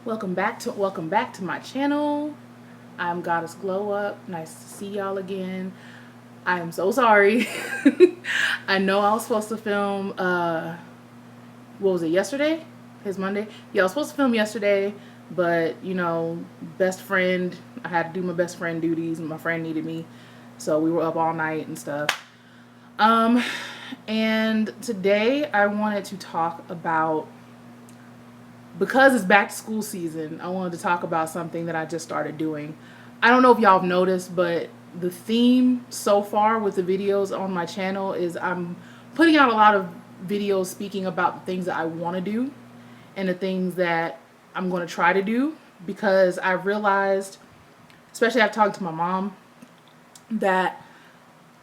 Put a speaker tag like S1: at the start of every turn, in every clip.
S1: Welcome back to my channel. I'm Goddess Glow Up. Nice to see y'all again. I am so sorry. I know I was supposed to film what was it, yesterday? It's Monday. Yeah, I was supposed to film yesterday, but best friend, I had to do my best friend duties and my friend needed me. So we were up all night and stuff. Um and today I wanted to talk about, because it's back to school season, I wanted to talk about something that I just started doing. I don't know if y'all have noticed, but the theme so far with the videos on my channel is I'm putting out a lot of videos speaking about the things that I want to do and the things that I'm going to try to do, because I realized, especially after talking to my mom, that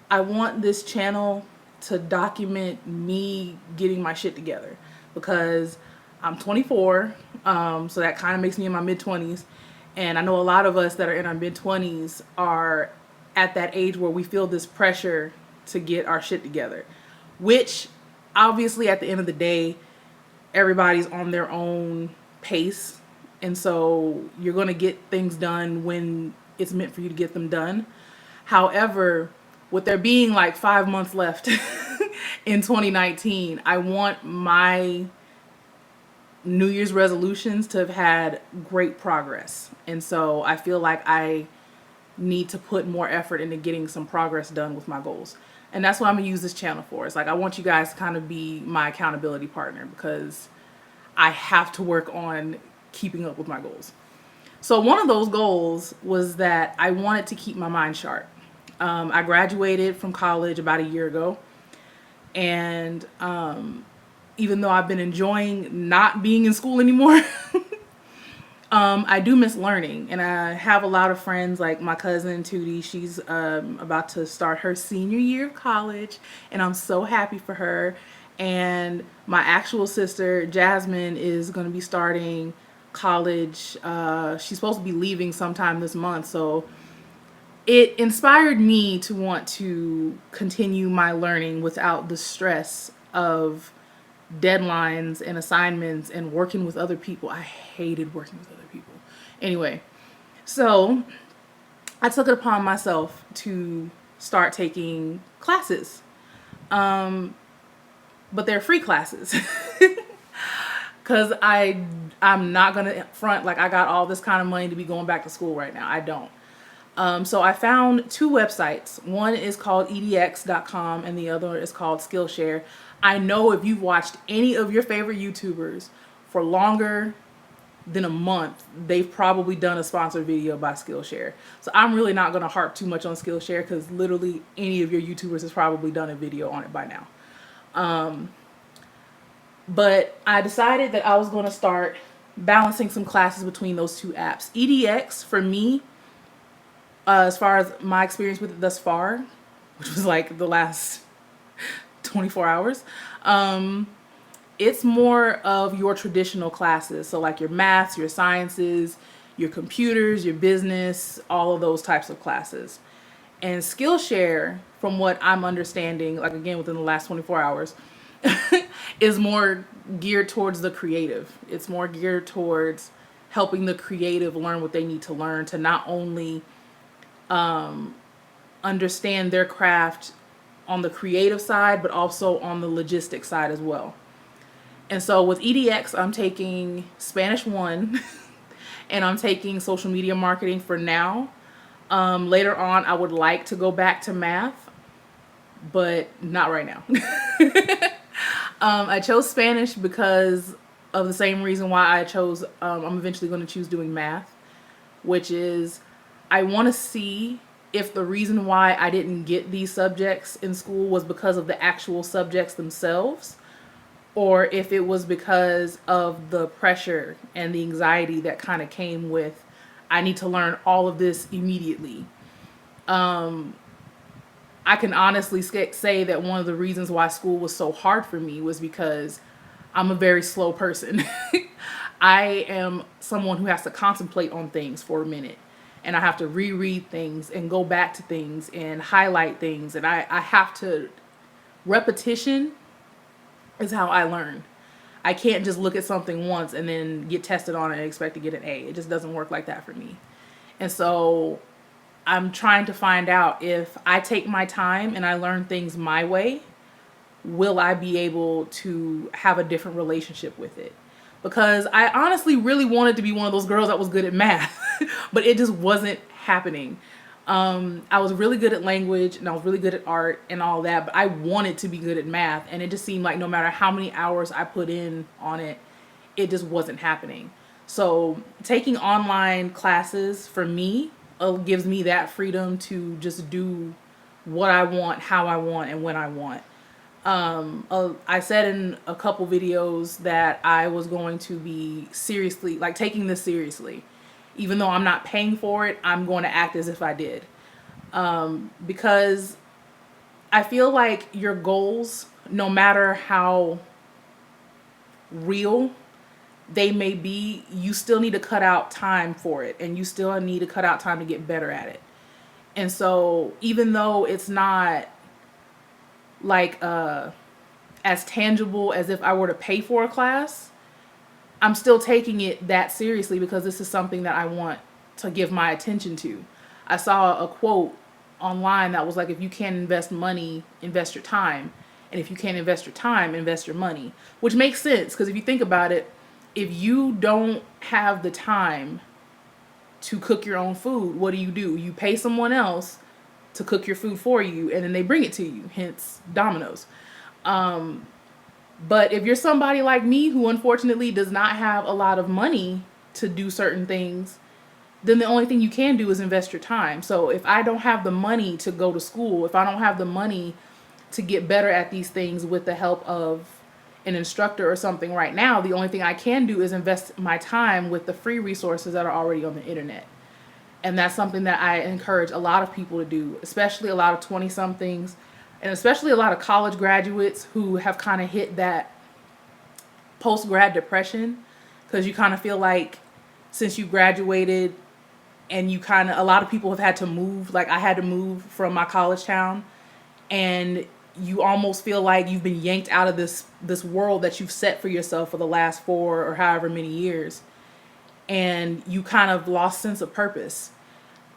S1: I want this channel to document me getting my shit together, because I'm 24, so that kind of makes me in my mid-20s, and I know a lot of us that are in our mid-20s are at that age where we feel this pressure to get our shit together, which obviously at the end of the day, everybody's on their own pace, and so you're going to get things done when it's meant for you to get them done. However, with there being like 5 months left in 2019, I want my New Year's resolutions to have had great progress. And so I feel like I need to put more effort into getting some progress done with my goals. And that's what I'm going to use this channel for. It's like I want you guys to kind of be my accountability partner, because I have to work on keeping up with my goals. So one of those goals was that I wanted to keep my mind sharp. I graduated from college about a year ago, and even though I've been enjoying not being in school anymore, I do miss learning, and I have a lot of friends, like my cousin Tootie. She's about to start her senior year of college, and I'm so happy for her. And my actual sister Jasmine is going to be starting college. She's supposed to be leaving sometime this month, so it inspired me to want to continue my learning without the stress of deadlines and assignments and working with other people. I hated working with other people. Anyway, so I took it upon myself to start taking classes. But they're free classes. Because I'm not going to front like I got all this kind of money to be going back to school right now. I don't. So I found two websites. One is called edX.com and the other is called SKILLSHARE. I know if you've watched any of your favorite YouTubers for longer than a month, they've probably done a sponsored video by SKILLSHARE. So I'm really not going to harp too much on SKILLSHARE, because literally any of your YouTubers has probably done a video on it by now. But I decided that I was going to start balancing some classes between those two apps. edX, for me, as far as my experience with it thus far, which was like the last 24 hours, it's more of your traditional classes. So like your maths, your sciences, your computers, your business, all of those types of classes. And Skillshare, from what I'm understanding, like again within the last 24 hours, is more geared towards the creative. It's more geared towards helping the creative learn what they need to learn to not only understand their craft on the creative side, but also on the logistics side as well. And so with edX, I'm taking Spanish 1 and I'm taking social media marketing for now. Later on, I would like to go back to math, but not right now. I chose Spanish because of the same reason why I chose, I'm eventually going to choose doing math, which is I want to see if the reason why I didn't get these subjects in school was because of the actual subjects themselves, or if it was because of the pressure and the anxiety that kind of came with, I need to learn all of this immediately. I can honestly say that one of the reasons why school was so hard for me was because I'm a very slow person. I am someone who has to contemplate on things for a minute, and I have to reread things and go back to things and highlight things, and I have to, repetition is how I learn. I can't just look at something once and then get tested on it and expect to get an A. It just doesn't work like that for me. And so I'm trying to find out, if I take my time and I learn things my way, will I be able to have a different relationship with it? Because I honestly really wanted to be one of those girls that was good at math, but it just wasn't happening. I was really good at language and I was really good at art and all that, but I wanted to be good at math, and it just seemed like no matter how many hours I put in on it, it just wasn't happening. So taking online classes for me gives me that freedom to just do what I want, how I want, and when I want. I said in a couple videos that I was going to be seriously, like, taking this seriously. Even though I'm not paying for it, I'm going to act as if I did. Because I feel like your goals, no matter how real they may be, you still need to cut out time for it, and you still need to cut out time to get better at it. And so even though it's not like as tangible as if I were to pay for a class, I'm still taking it that seriously because this is something that I want to give my attention to. I saw a quote online that was like, if you can't invest money, invest your time. And if you can't invest your time, invest your money. Which makes sense, because if you think about it, if you don't have the time to cook your own food, what do? You pay someone else to cook your food for you, and then they bring it to you, hence Domino's. But if you're somebody like me who unfortunately does not have a lot of money to do certain things, then the only thing you can do is invest your time. So if I don't have the money to go to school, if I don't have the money to get better at these things with the help of an instructor or something right now, the only thing I can do is invest my time with the free resources that are already on the internet. And that's something that I encourage a lot of people to do, especially a lot of 20-somethings, and especially a lot of college graduates who have kind of hit that post-grad depression, because you kind of feel like since you graduated and a lot of people have had to move, like I had to move from my college town, and you almost feel like you've been yanked out of this world that you've set for yourself for the last 4 or however many years, and you kind of lost sense of purpose.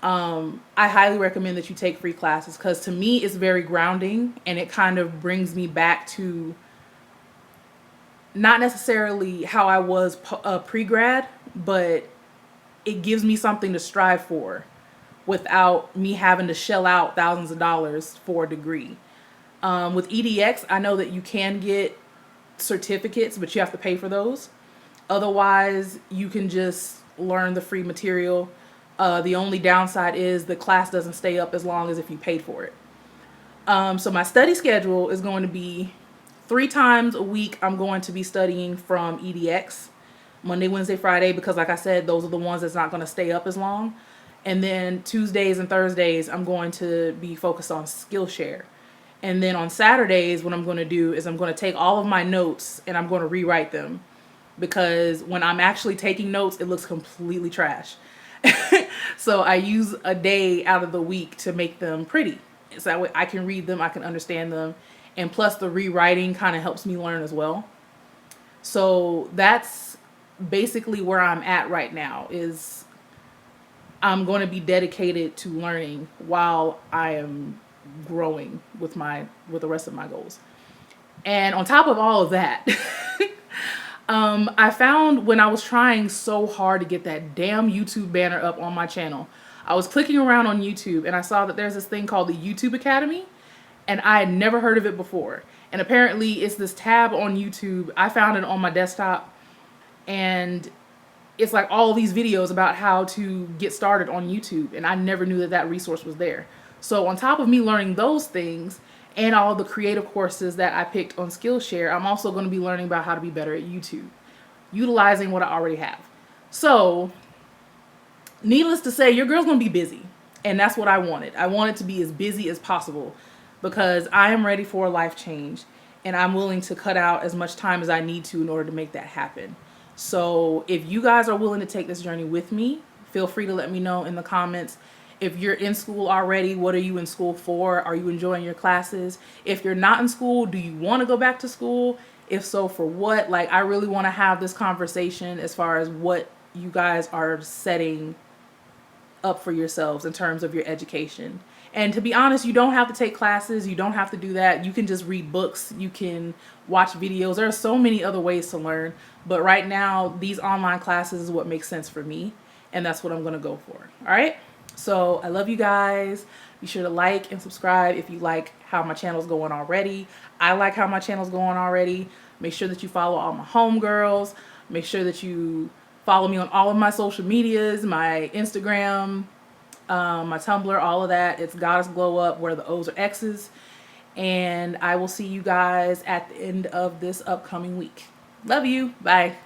S1: I highly recommend that you take free classes, because to me it's very grounding, and it kind of brings me back to not necessarily how I was pre-grad, but it gives me something to strive for without me having to shell out thousands of dollars for a degree. With edX, I know that you can get certificates, but you have to pay for those. Otherwise, you can just learn the free material. The only downside is the class doesn't stay up as long as if you paid for it. So my study schedule is going to be 3 times a week. I'm going to be studying from edX, Monday, Wednesday, Friday, because like I said, those are the ones that's not going to stay up as long. And then Tuesdays and Thursdays, I'm going to be focused on SKILLSHARE. And then on Saturdays, what I'm going to do is I'm going to take all of my notes and I'm going to rewrite them, because when I'm actually taking notes, it looks completely trash. So I use a day out of the week to make them pretty, so that way I can read them, I can understand them, and plus the rewriting kind of helps me learn as well. So that's basically where I'm at right now. Is I'm going to be dedicated to learning while I am growing with the rest of my goals. And on top of all of that, I found when I was trying so hard to get that damn YouTube banner up on my channel, I was clicking around on YouTube and I saw that there's this thing called the YouTube Academy, and I had never heard of it before. And apparently it's this tab on YouTube. I found it on my desktop, and it's like all these videos about how to get started on YouTube, and I never knew that that resource was there. So on top of me learning those things and all the creative courses that I picked on Skillshare, I'm also going to be learning about how to be better at YouTube, utilizing what I already have. So needless to say, your girl's going to be busy, and that's what I wanted. I wanted to be as busy as possible, because I am ready for a life change, and I'm willing to cut out as much time as I need to in order to make that happen. So if you guys are willing to take this journey with me, feel free to let me know in the comments. If you're in school already, what are you in school for? Are you enjoying your classes? If you're not in school, do you want to go back to school? If so, for what? Like, I really want to have this conversation as far as what you guys are setting up for yourselves in terms of your education. And to be honest, you don't have to take classes. You don't have to do that. You can just read books. You can watch videos. There are so many other ways to learn. But right now, these online classes is what makes sense for me. And that's what I'm going to go for. All right. So I love you guys. Be sure to like and subscribe if you like how my channel's going already. I like how my channel's going already. Make sure that you follow all my homegirls. Make sure that you follow me on all of my social medias, my Instagram, my Tumblr, all of that. It's Gxddess Glx Up, where the O's are X's. And I will see you guys at the end of this upcoming week. Love you. Bye.